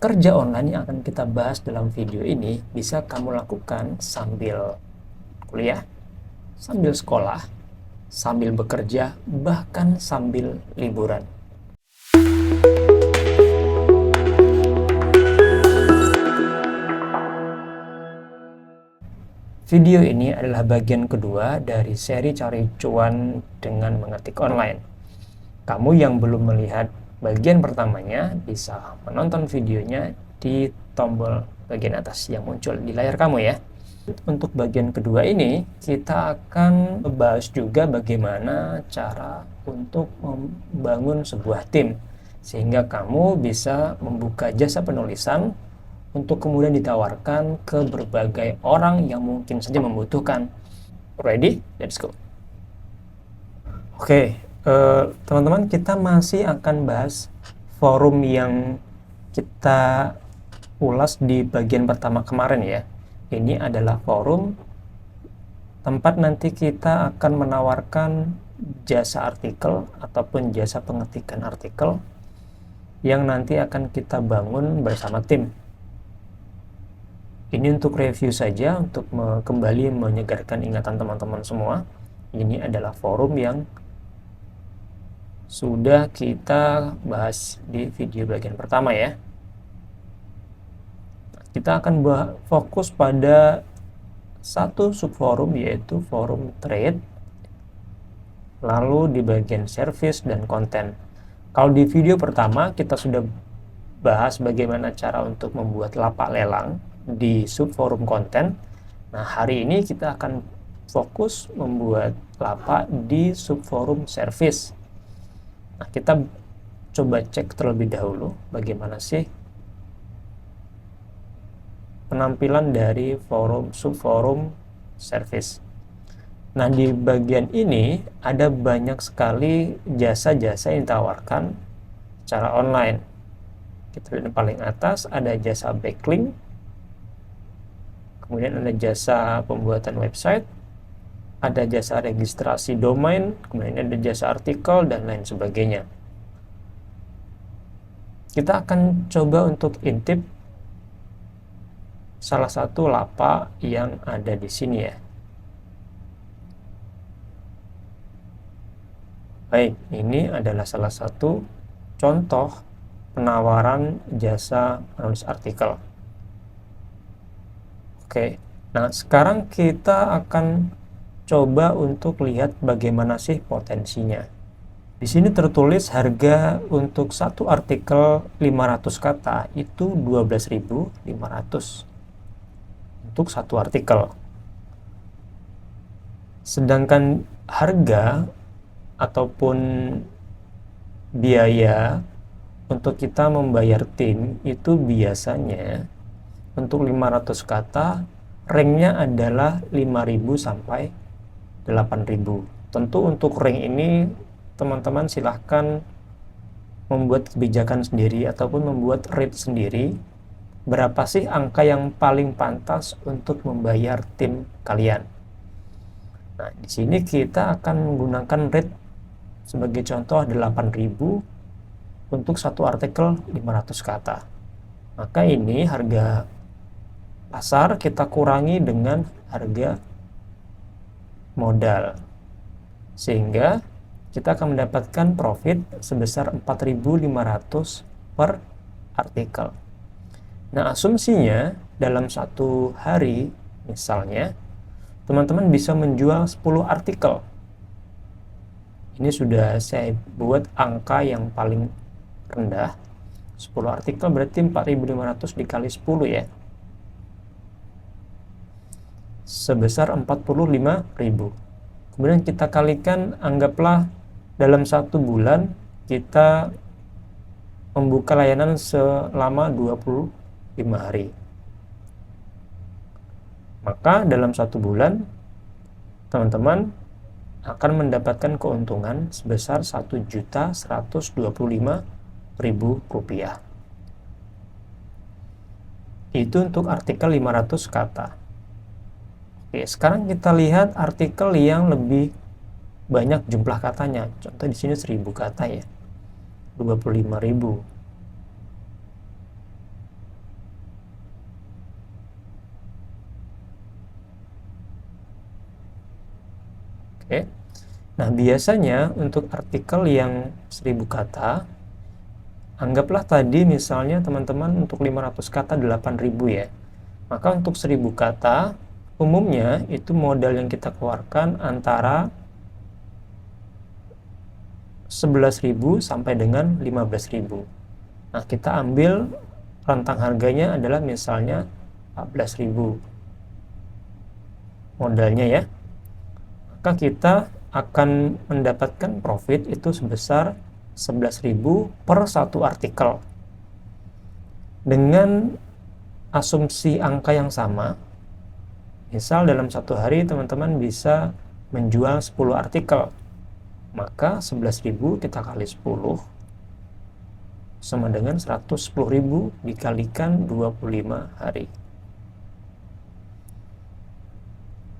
Kerja online yang akan kita bahas dalam video ini bisa kamu lakukan sambil kuliah, sambil sekolah, sambil bekerja, bahkan sambil liburan. Video ini adalah bagian kedua dari seri cari cuan dengan mengetik online. Kamu yang belum melihat bagian pertamanya bisa menonton videonya di tombol bagian atas yang muncul di layar kamu ya. Untuk bagian kedua ini kita akan membahas juga bagaimana cara untuk membangun sebuah tim sehingga kamu bisa membuka jasa penulisan untuk kemudian ditawarkan ke berbagai orang yang mungkin saja membutuhkan. Ready? Let's go. Oke, teman-teman, kita masih akan bahas forum yang kita ulas di bagian pertama kemarin ya. Ini adalah forum tempat nanti kita akan menawarkan jasa artikel ataupun jasa pengetikan artikel yang nanti akan kita bangun bersama tim. Ini untuk review saja, untuk kembali menyegarkan ingatan teman-teman semua. Ini adalah forum yang sudah kita bahas di video bagian pertama ya. Kita akan fokus pada satu subforum, yaitu forum trade, lalu di bagian service dan konten. Kalau di video pertama kita sudah bahas bagaimana cara untuk membuat lapak lelang di subforum konten. Nah, hari ini kita akan fokus membuat lapak di subforum service. Nah, kita coba cek terlebih dahulu bagaimana sih penampilan dari subforum service. Nah, di bagian ini ada banyak sekali jasa-jasa yang ditawarkan secara online. Kita lihat paling atas ada jasa backlink, kemudian ada jasa pembuatan website, ada jasa registrasi domain, kemudian ada jasa artikel, dan lain sebagainya. Kita akan coba untuk intip salah satu lapak yang ada di sini ya. Baik, ini adalah salah satu contoh penawaran jasa penulis artikel. Oke, nah sekarang kita akan coba untuk lihat bagaimana sih potensinya. Di sini tertulis harga untuk satu artikel 500 kata itu 12.500 untuk satu artikel. Sedangkan harga ataupun biaya untuk kita membayar tim itu biasanya untuk 500 kata ranknya adalah 5.000 sampai 8.000. Tentu untuk rank ini teman-teman silahkan membuat kebijakan sendiri ataupun membuat rate sendiri. Berapa sih angka yang paling pantas untuk membayar tim kalian? Nah, di sini kita akan menggunakan rate sebagai contoh 8.000 untuk satu artikel 500 kata. Maka ini harga pasar kita kurangi dengan harga modal, sehingga kita akan mendapatkan profit sebesar 4.500 per artikel. Nah, asumsinya dalam satu hari misalnya teman-teman bisa menjual 10 artikel. Ini sudah saya buat angka yang paling rendah. 10 artikel berarti 4.500 dikali 10 ya. Sebesar 45.000. Kemudian kita kalikan, anggaplah dalam satu bulan kita membuka layanan selama 25 hari. Maka dalam satu bulan teman-teman akan mendapatkan keuntungan sebesar Rp1.125.000. Itu untuk artikel 500 kata. Oke, sekarang kita lihat artikel yang lebih banyak jumlah katanya. Contoh di sini 1.000 kata ya. 25.000. Oke. Nah, biasanya untuk artikel yang 1000 kata, anggaplah tadi misalnya teman-teman untuk 500 kata 8.000 ya. Maka untuk 1000 kata, umumnya itu modal yang kita keluarkan antara 11.000 sampai dengan 15.000. Nah, kita ambil rentang harganya adalah misalnya 14.000 modalnya ya. Maka kita akan mendapatkan profit itu sebesar 11.000 per satu artikel. Dengan asumsi angka yang sama, misal dalam satu hari teman-teman bisa menjual 10 artikel, maka 11.000 kita kali 10 sama dengan 110.000 dikalikan 25 hari.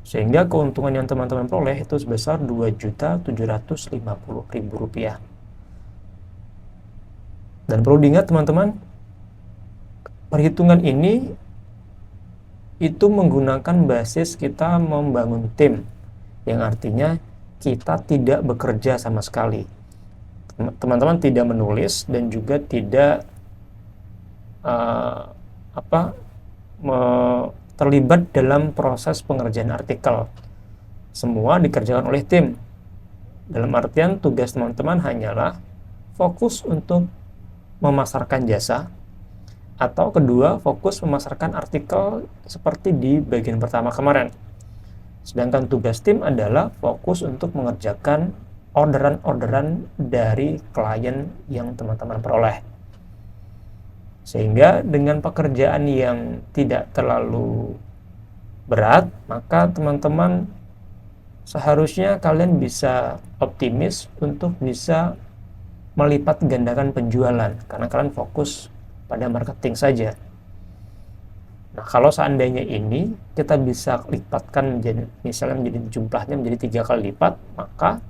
Sehingga keuntungan yang teman-teman peroleh itu sebesar Rp2.750.000. Dan perlu diingat teman-teman, perhitungan ini itu menggunakan basis kita membangun tim, yang artinya kita tidak bekerja sama sekali. Teman-teman tidak menulis dan juga tidak terlibat dalam proses pengerjaan artikel. Semua dikerjakan oleh tim. Dalam artian tugas teman-teman hanyalah fokus untuk memasarkan jasa, atau kedua fokus memasarkan artikel seperti di bagian pertama kemarin. Sedangkan tugas tim adalah fokus untuk mengerjakan orderan-orderan dari klien yang teman-teman peroleh. Sehingga dengan pekerjaan yang tidak terlalu berat, maka teman-teman seharusnya kalian bisa optimis untuk bisa melipat gandakan penjualan, karena kalian fokus pada marketing saja. Nah, kalau seandainya ini kita bisa lipatkan menjadi, misalnya jumlahnya menjadi 3 kali lipat, maka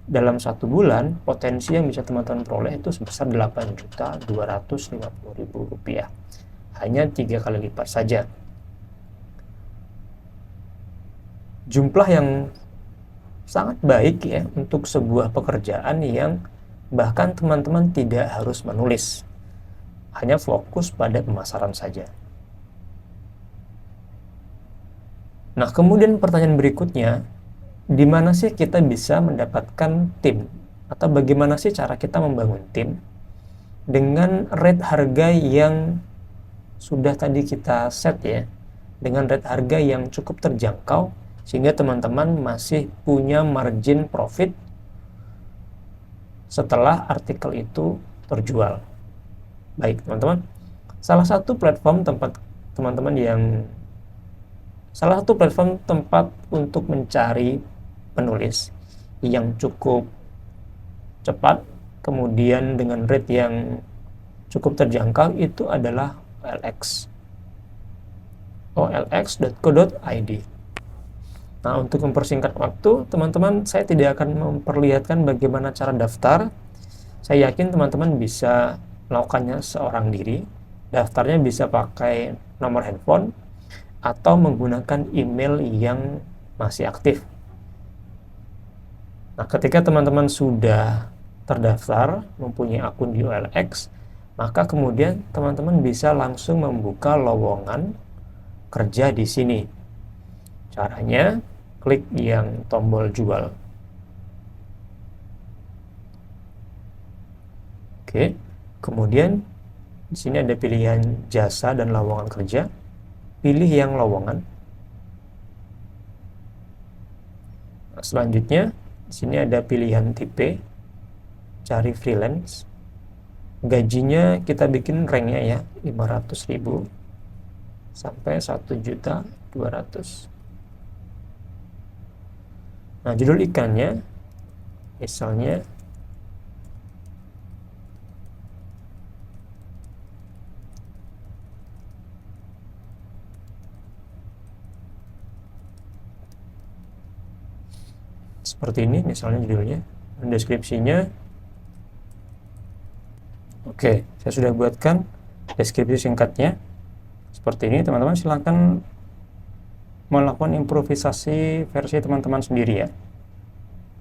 dalam 1 bulan potensi yang bisa teman-teman peroleh itu sebesar Rp8.250.000, hanya 3 kali lipat saja. Jumlah yang sangat baik ya untuk sebuah pekerjaan yang bahkan teman-teman tidak harus menulis, hanya fokus pada pemasaran saja. Nah, kemudian pertanyaan berikutnya, di mana sih kita bisa mendapatkan tim? Atau bagaimana sih cara kita membangun tim dengan rate harga yang sudah tadi kita set ya, dengan rate harga yang cukup terjangkau, sehingga teman-teman masih punya margin profit setelah artikel itu terjual. Baik teman-teman, salah satu platform tempat untuk mencari penulis yang cukup cepat, kemudian dengan rate yang cukup terjangkau, itu adalah OLX. olx.co.id. Nah, untuk mempersingkat waktu, teman-teman, saya tidak akan memperlihatkan bagaimana cara daftar. Saya yakin teman-teman bisa melakukannya seorang diri. Daftarnya bisa pakai nomor handphone atau menggunakan email yang masih aktif. Nah, ketika teman-teman sudah terdaftar, mempunyai akun di OLX, maka kemudian teman-teman bisa langsung membuka lowongan kerja di sini. Caranya, klik yang tombol jual. Oke, kemudian di sini ada pilihan jasa dan lowongan kerja. Pilih yang lowongan. Nah, selanjutnya di sini ada pilihan tipe, cari freelance. Gajinya kita bikin ranknya ya, 500.000 sampai 1.200.000. Nah, judul ikannya misalnya seperti ini, misalnya judulnya, dan deskripsinya. Oke, saya sudah buatkan deskripsi singkatnya seperti ini. Teman-teman silahkan melakukan improvisasi versi teman-teman sendiri ya.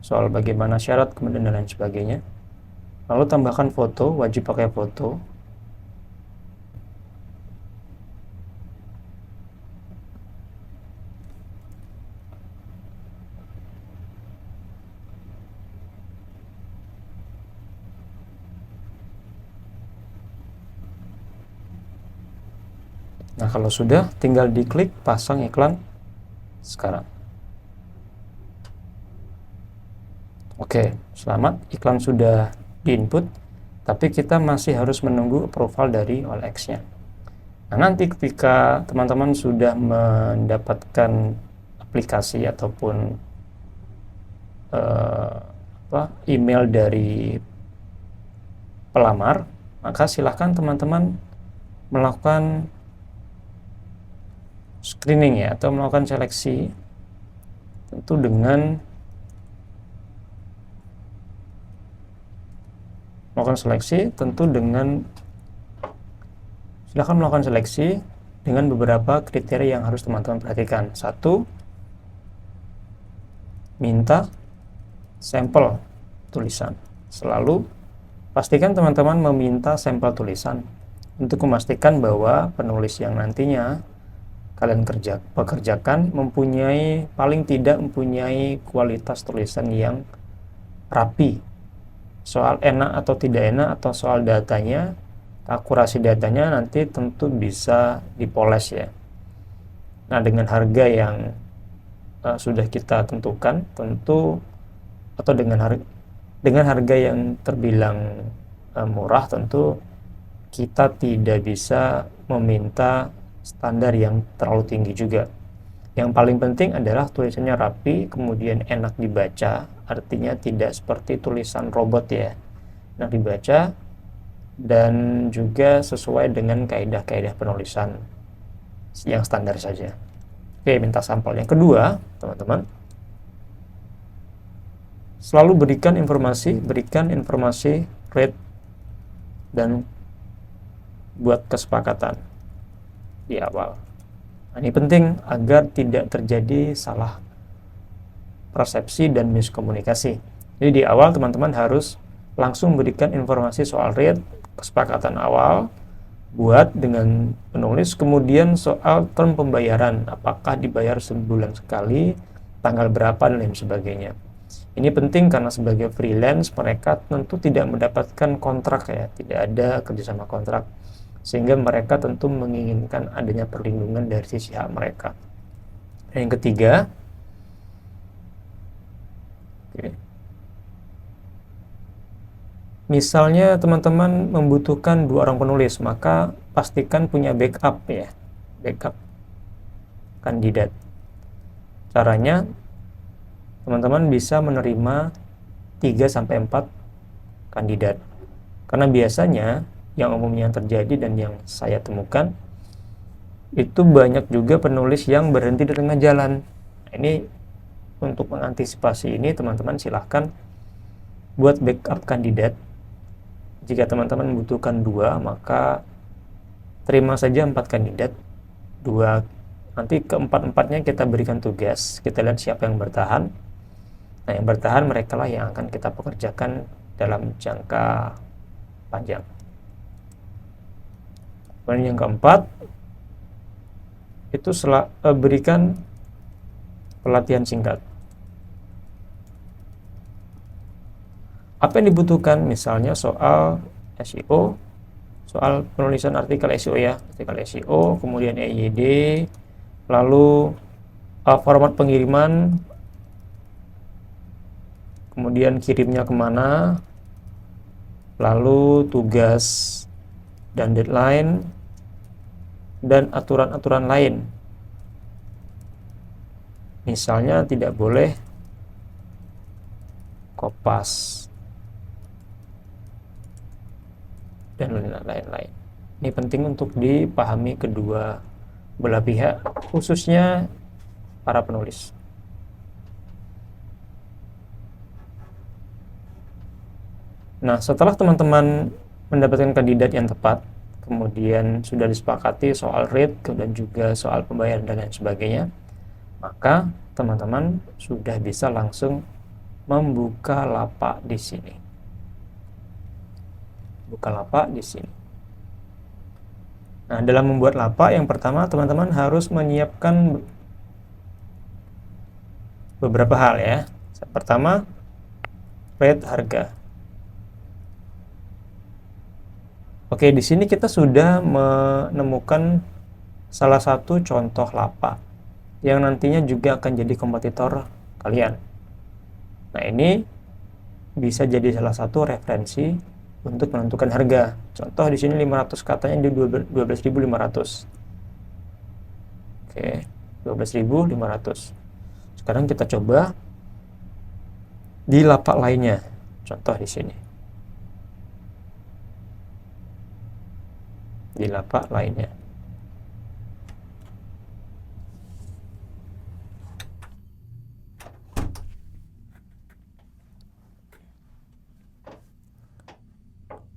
soal bagaimana syarat, kemudian dan lain sebagainya. Lalu tambahkan foto, wajib pakai foto. Nah, kalau sudah, tinggal diklik pasang iklan sekarang. Oke, selamat, iklan sudah diinput, tapi kita masih harus menunggu approval dari OLX-nya. Nah, nanti ketika teman-teman sudah mendapatkan aplikasi ataupun email dari pelamar, maka silahkan teman-teman melakukan screening ya, atau melakukan seleksi, tentu dengan silahkan melakukan seleksi dengan beberapa kriteria yang harus teman-teman perhatikan. Satu, minta sampel tulisan. Selalu pastikan teman-teman meminta sampel tulisan untuk memastikan bahwa penulis yang nantinya kalian pekerjakan paling tidak mempunyai kualitas tulisan yang rapi. Soal enak atau tidak enak atau soal datanya, akurasi datanya nanti tentu bisa dipoles ya. Nah, dengan harga yang sudah kita tentukan, tentu atau dengan harga yang terbilang murah, tentu kita tidak bisa meminta standar yang terlalu tinggi juga. Yang paling penting adalah tulisannya rapi, kemudian enak dibaca, artinya tidak seperti tulisan robot ya, enak dibaca, dan juga sesuai dengan kaidah-kaidah penulisan yang standar saja. Oke, minta sampel. Yang kedua, teman-teman, selalu berikan informasi rate dan buat kesepakatan di awal. Nah, ini penting agar tidak terjadi salah persepsi dan miskomunikasi. Jadi di awal teman-teman harus langsung berikan informasi soal rate, kesepakatan awal buat dengan penulis, kemudian soal term pembayaran, apakah dibayar sebulan sekali, tanggal berapa, dan lain sebagainya. Ini penting karena sebagai freelance mereka tentu tidak mendapatkan kontrak ya, tidak ada kerjasama kontrak, sehingga mereka tentu menginginkan adanya perlindungan dari sisi hak mereka. Dan yang ketiga, misalnya teman-teman membutuhkan 2 orang penulis, maka pastikan punya backup ya, backup kandidat. Caranya, teman-teman bisa menerima 3-4 kandidat. Karena biasanya yang umumnya terjadi dan yang saya temukan, itu banyak juga penulis yang berhenti di tengah jalan. Ini untuk mengantisipasi ini, teman-teman silahkan buat backup kandidat. Jika teman-teman membutuhkan 2, maka terima saja 4 kandidat. 2, nanti keempat-empatnya kita berikan tugas, kita lihat siapa yang bertahan. Nah, yang bertahan mereka lah yang akan kita pekerjakan dalam jangka panjang. Kemudian yang keempat, itu berikan pelatihan singkat. Apa yang dibutuhkan? Misalnya soal SEO, soal penulisan artikel SEO ya, artikel SEO, kemudian EYD, lalu format pengiriman, kemudian kirimnya kemana, lalu tugas dan deadline, dan aturan-aturan lain. Misalnya tidak boleh kopas dan lain-lain. Ini penting untuk dipahami kedua belah pihak, khususnya para penulis. Nah, setelah teman-teman mendapatkan kandidat yang tepat, kemudian sudah disepakati soal rate dan juga soal pembayaran dan lain sebagainya, maka teman-teman sudah bisa langsung membuka lapak di sini. Buka lapak di sini. Nah, dalam membuat lapak, yang pertama teman-teman harus menyiapkan beberapa hal ya. Pertama, rate harga. Oke, di sini kita sudah menemukan salah satu contoh lapak yang nantinya juga akan jadi kompetitor kalian. Nah, ini bisa jadi salah satu referensi untuk menentukan harga. Contoh di sini 500, katanya di 12.500. Oke, 12.500. Sekarang kita coba di lapak lainnya. Contoh di sini. Di lapak lainnya.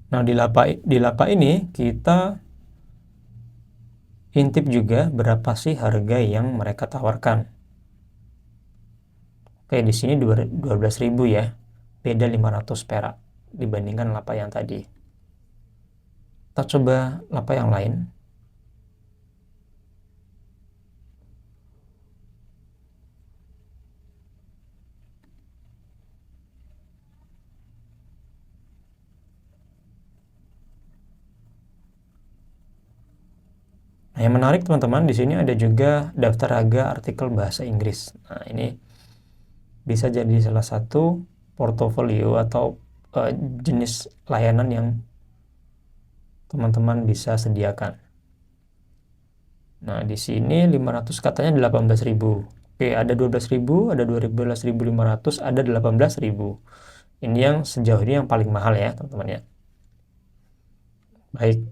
Nah, di lapak ini kita intip juga berapa sih harga yang mereka tawarkan. Oke, di sini 12.000 ya. Beda 500 perak dibandingkan lapak yang tadi. Kita coba lapak yang lain. Nah, yang menarik teman-teman, di sini ada juga daftar harga artikel bahasa Inggris. Nah, ini bisa jadi salah satu portofolio atau jenis layanan yang teman-teman bisa sediakan. Nah, di sini 500 katanya 18.000. Oke, ada 12.000, ada 12.500, ada 18.000. Ini yang sejauh ini yang paling mahal ya, teman-teman ya. Baik.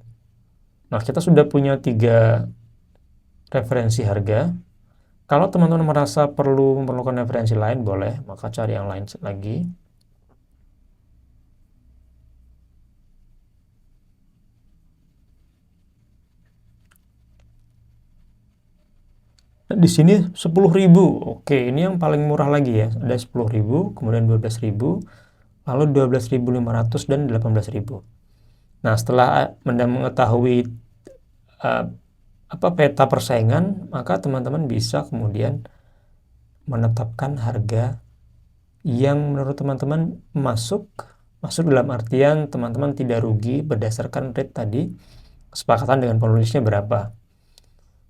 Nah, kita sudah punya 3 referensi harga. Kalau teman-teman merasa perlu memerlukan referensi lain, boleh, maka cari yang lain lagi. Nah, di sini 10.000. Oke, ini yang paling murah lagi ya. Ada 10.000, kemudian 12.000, lalu 12.500 dan 18.000. Nah, setelah Anda mengetahui peta persaingan, maka teman-teman bisa kemudian menetapkan harga yang menurut teman-teman masuk dalam artian teman-teman tidak rugi berdasarkan rate tadi, kesepakatan dengan penulisnya berapa.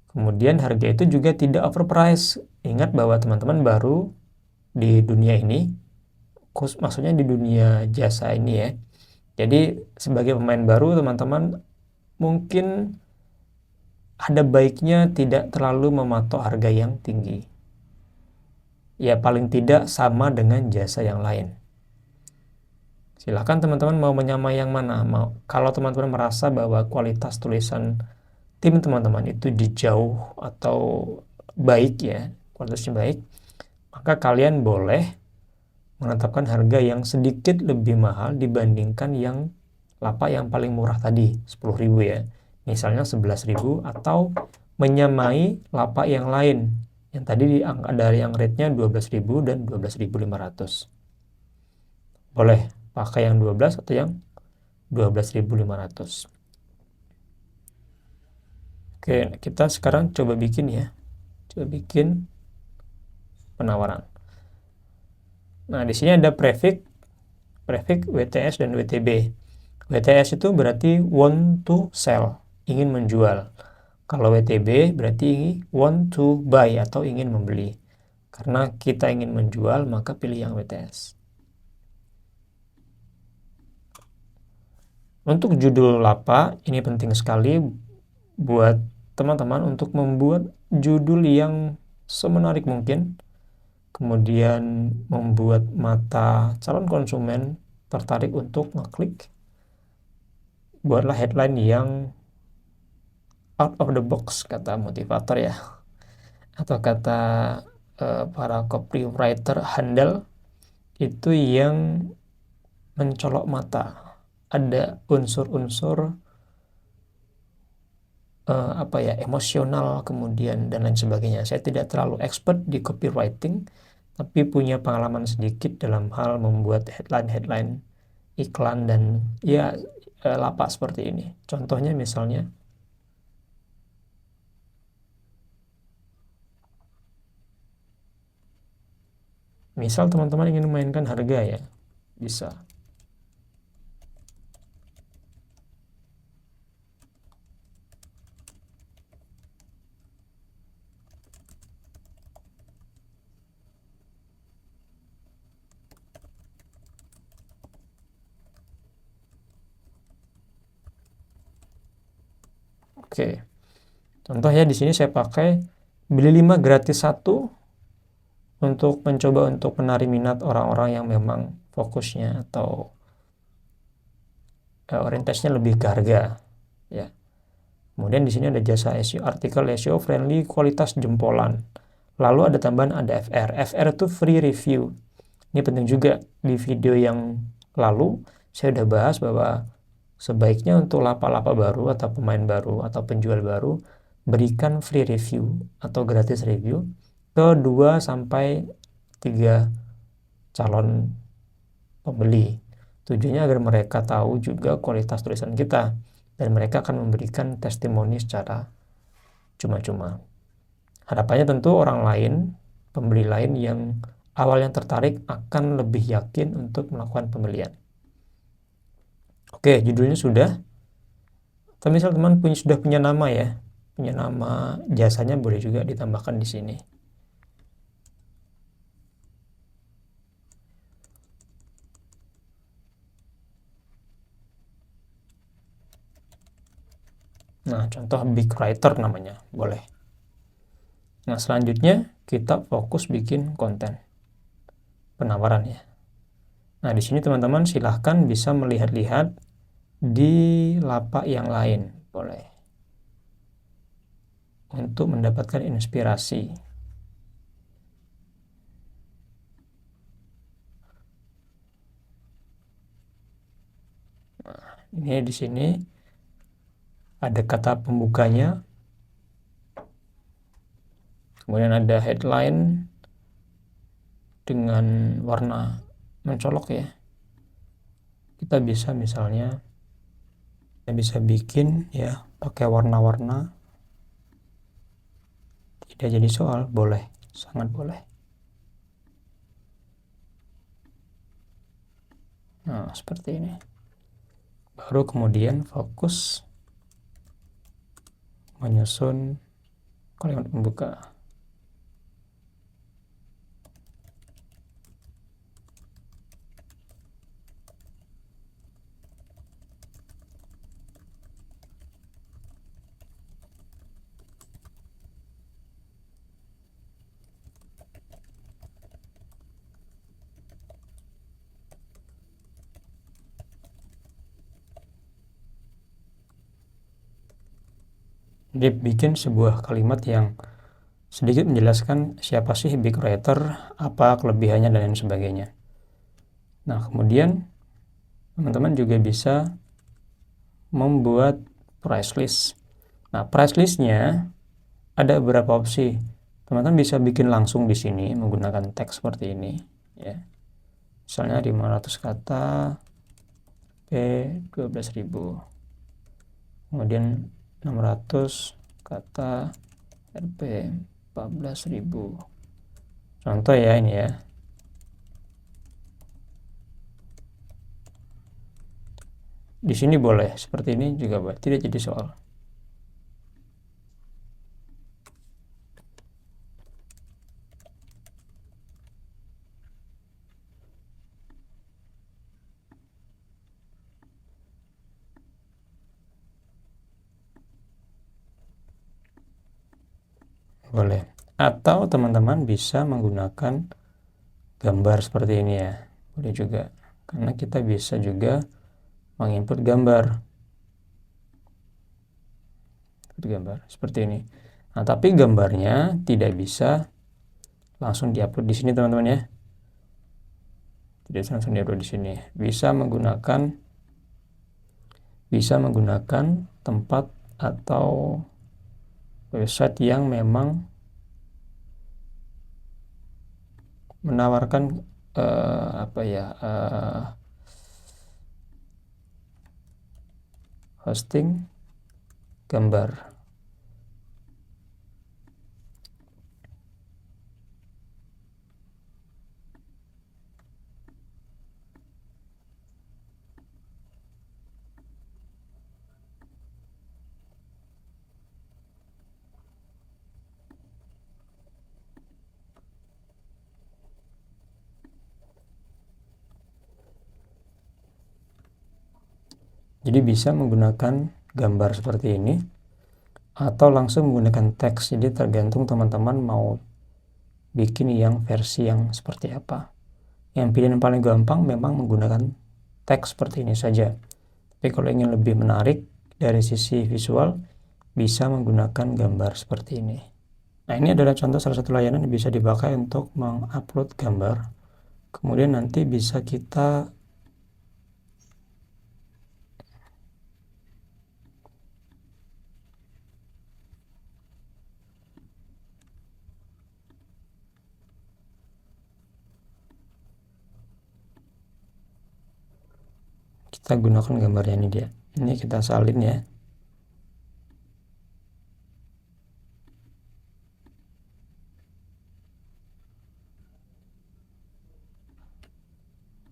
Kemudian harga itu juga tidak overprice. Ingat bahwa teman-teman baru di dunia ini, maksudnya di dunia jasa ini ya. Jadi sebagai pemain baru, teman-teman mungkin ada baiknya tidak terlalu mematok harga yang tinggi. Ya paling tidak sama dengan jasa yang lain. Silakan teman-teman mau menyamai yang mana. Kalau teman-teman merasa bahwa kualitas tulisan tim teman-teman itu dijauh atau baik ya, kualitasnya baik, maka kalian boleh menetapkan harga yang sedikit lebih mahal dibandingkan yang lapak yang paling murah tadi, 10.000 ya. Misalnya 11.000 atau menyamai lapak yang lain yang tadi dari yang rate-nya 12.000 dan 12.500. Boleh pakai yang 12 atau yang 12.500. Oke, kita sekarang coba bikin ya. Coba bikin penawaran. Nah, di sini ada prefix, WTS dan WTB. WTS itu berarti want to sell, ingin menjual. Kalau WTB berarti want to buy atau ingin membeli. Karena kita ingin menjual, maka pilih yang WTS. Untuk judul lapak, ini penting sekali buat teman-teman untuk membuat judul yang semenarik mungkin, kemudian membuat mata calon konsumen tertarik untuk ngeklik. Buatlah headline yang out of the box, kata motivator ya, atau kata para copywriter handal, itu yang mencolok mata. Ada unsur-unsur emosional kemudian dan lain sebagainya. Saya tidak terlalu expert di copywriting, tapi punya pengalaman sedikit dalam hal membuat headline-headline iklan dan ya lapak seperti ini. Contohnya misalnya, misal teman-teman ingin memainkan harga ya, bisa. Oke. Contoh ya, di sini saya pakai beli 5 gratis 1 untuk mencoba untuk menarik minat orang-orang yang memang fokusnya atau orientasinya lebih ke harga ya. Kemudian di sini ada jasa SEO, artikel SEO friendly, kualitas jempolan. Lalu ada tambahan, ada FR. FR itu free review. Ini penting juga. Di video yang lalu saya udah bahas bahwa sebaiknya untuk lapak-lapak baru atau pemain baru atau penjual baru berikan free review atau gratis review ke 2 sampai 3 calon pembeli. Tujuannya agar mereka tahu juga kualitas tulisan kita dan mereka akan memberikan testimoni secara cuma-cuma. Harapannya tentu orang lain, pembeli lain yang awalnya tertarik akan lebih yakin untuk melakukan pembelian. Oke, judulnya sudah. Tapi misal teman sudah punya nama ya, punya nama jasanya, boleh juga ditambahkan di sini. Nah, contoh big writer namanya, boleh. Nah, selanjutnya kita fokus bikin konten penawaran ya. Nah, di sini teman-teman silahkan bisa melihat-lihat di lapak yang lain, boleh. Untuk mendapatkan inspirasi. Nah, ini di sini ada kata pembukanya. Kemudian ada headline dengan warna mencolok ya. Kita bisa misalnya bikin ya pakai warna-warna. Tidak jadi soal, boleh, sangat boleh. Nah, seperti ini. Baru kemudian fokus menyusun kalimat pembuka. Dia bikin sebuah kalimat yang sedikit menjelaskan siapa sih big writer, apa kelebihannya dan lain sebagainya. Nah, kemudian teman-teman juga bisa membuat price list. Nah, price listnya ada beberapa opsi. Teman-teman bisa bikin langsung di sini menggunakan teks seperti ini ya. Misalnya 500 kata P 12.000. Kemudian 600 kata Rp 14.000. Contoh ya ini ya. Di sini boleh, seperti ini juga boleh, tidak jadi soal. Boleh. Atau teman-teman bisa menggunakan gambar seperti ini ya. Boleh juga. Karena kita bisa juga menginput gambar. Seperti ini. Nah, tapi gambarnya tidak bisa langsung diupload di sini teman-teman ya. Tidak langsung diupload di sini. Bisa menggunakan tempat atau website yang memang menawarkan hosting gambar. Jadi bisa menggunakan gambar seperti ini atau langsung menggunakan teks. Jadi tergantung teman-teman mau bikin yang versi yang seperti apa. Yang pilihan paling gampang memang menggunakan teks seperti ini saja. Tapi kalau ingin lebih menarik dari sisi visual, bisa menggunakan gambar seperti ini. Nah, ini adalah contoh salah satu layanan yang bisa dipakai untuk mengupload gambar. Kemudian nanti bisa kita gunakan gambarnya ini dia. Ini kita salin ya.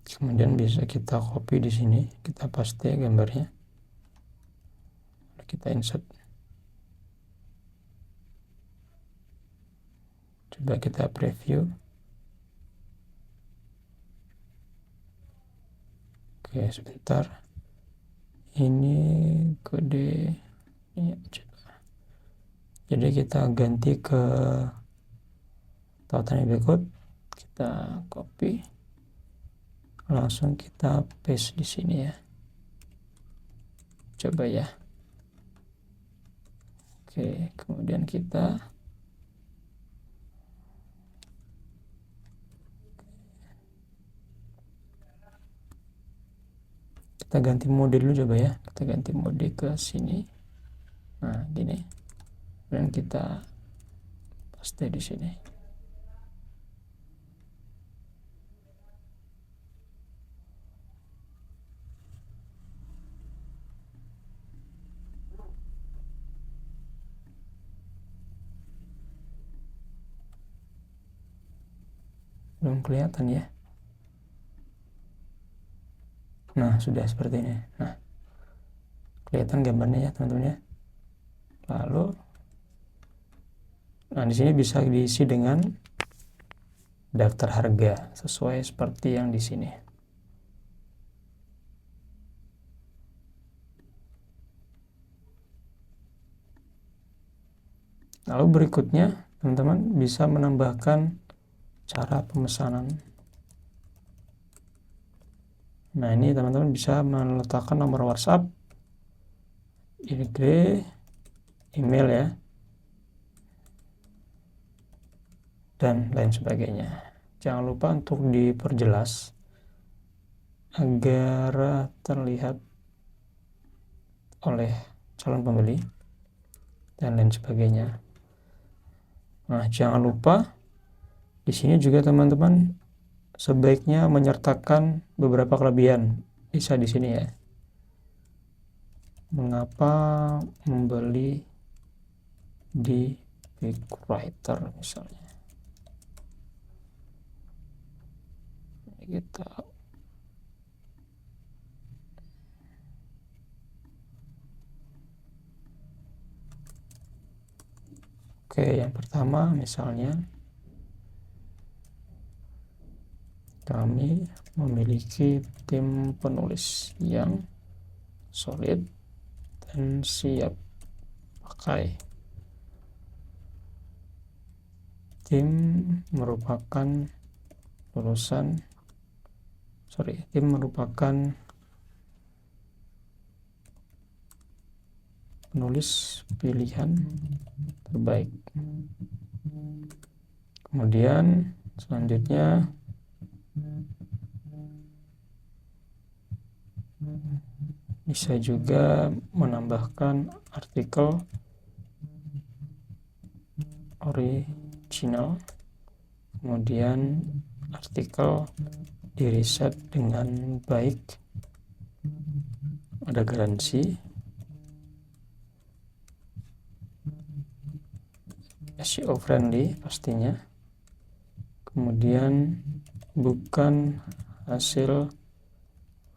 Kemudian bisa kita copy di sini, kita paste gambarnya. Kita insert. Coba kita preview. Oke, sebentar. Ini kode ya, coba. Jadi kita ganti ke tautan berikut. Kita copy. Langsung kita paste di sini ya. Coba ya. Oke, kemudian kita ganti mode dulu coba ya. Kita ganti mode ke sini. Nah, gini. Dan kita paste di sini. Belum kelihatan ya. Nah, sudah seperti ini. Nah, kelihatan gambarnya ya, teman-teman ya. Lalu, nah di sini bisa diisi dengan daftar harga sesuai seperti yang di sini. Lalu berikutnya, teman-teman bisa menambahkan cara pemesanan. Nah, ini teman-teman bisa meletakkan nomor WhatsApp, email ya, dan lain sebagainya. Jangan lupa untuk diperjelas agar terlihat oleh calon pembeli dan lain sebagainya. Nah, jangan lupa di sini juga teman-teman sebaiknya menyertakan beberapa kelebihan. Bisa di sini ya. Mengapa membeli di Bigwriter misalnya. Kita Oke, yang pertama misalnya kami memiliki tim penulis yang solid dan siap pakai. Tim merupakan penulis pilihan terbaik. Kemudian selanjutnya bisa juga menambahkan artikel original, kemudian artikel di riset dengan baik, ada garansi, SEO friendly pastinya, kemudian bukan hasil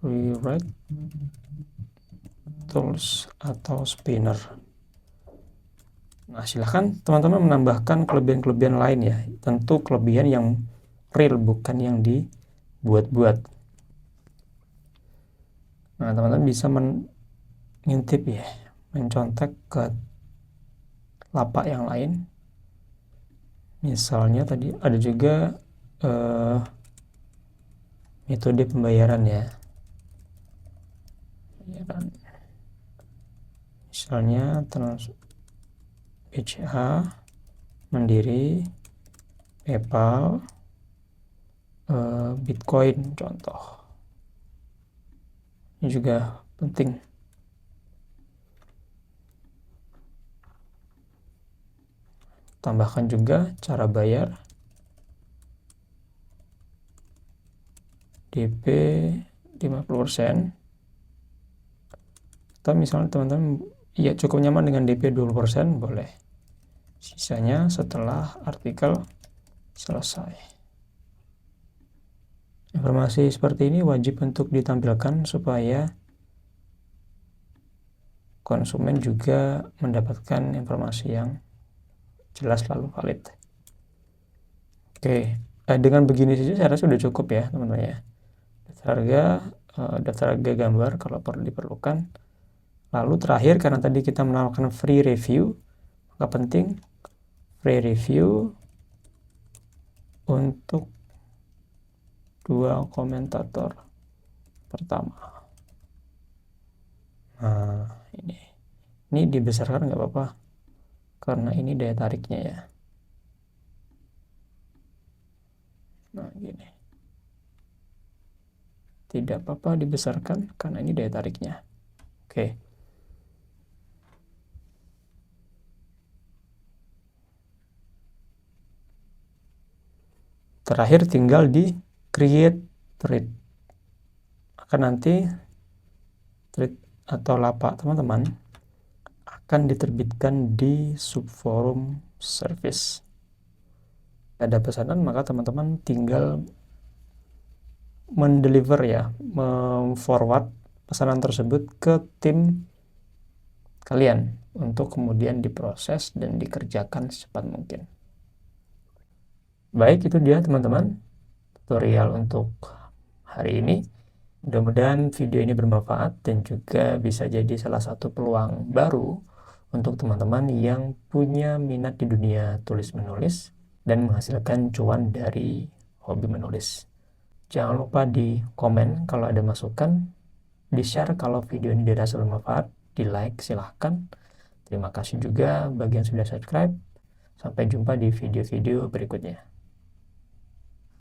rewrite tools atau spinner. Nah, silahkan teman-teman menambahkan kelebihan-kelebihan lain ya, tentu kelebihan yang real, bukan yang dibuat-buat. Nah, teman-teman bisa mengintip ya, mencontek ke lapak yang lain. Misalnya tadi ada juga metode pembayaran ya. Misalnya BCA, Mandiri, PayPal, Bitcoin contoh. Ini juga penting. Tambahkan juga cara bayar, DP 50%, atau misalnya teman-teman ya cukup nyaman dengan DP 20%, boleh. Sisanya setelah artikel selesai. Informasi seperti ini wajib untuk ditampilkan supaya konsumen juga mendapatkan informasi yang jelas lalu valid. Oke, dengan begini saja saya rasa sudah cukup ya teman-teman ya. Daftar harga gambar kalau perlu diperlukan. Lalu terakhir, karena tadi kita menawarkan free review, maka penting free review untuk 2 komentator pertama. Nah, ini dibesarkan nggak apa-apa, karena ini daya tariknya ya. Nah, gini. Tidak apa-apa dibesarkan, karena ini daya tariknya. Oke. Terakhir tinggal di create thread. Maka nanti thread atau lapak teman-teman akan diterbitkan di subforum service. Ada pesanan, maka teman-teman tinggal mendeliver ya, memforward pesanan tersebut ke tim kalian untuk kemudian diproses dan dikerjakan secepat mungkin. Baik, itu dia teman-teman tutorial untuk hari ini. Mudah-mudahan video ini bermanfaat dan juga bisa jadi salah satu peluang baru untuk teman-teman yang punya minat di dunia tulis-menulis dan menghasilkan cuan dari hobi menulis. Jangan lupa di komen kalau ada masukan, di-share kalau video ini dirasa bermanfaat, di-like silahkan. Terima kasih juga bagi yang sudah subscribe. Sampai jumpa di video-video berikutnya.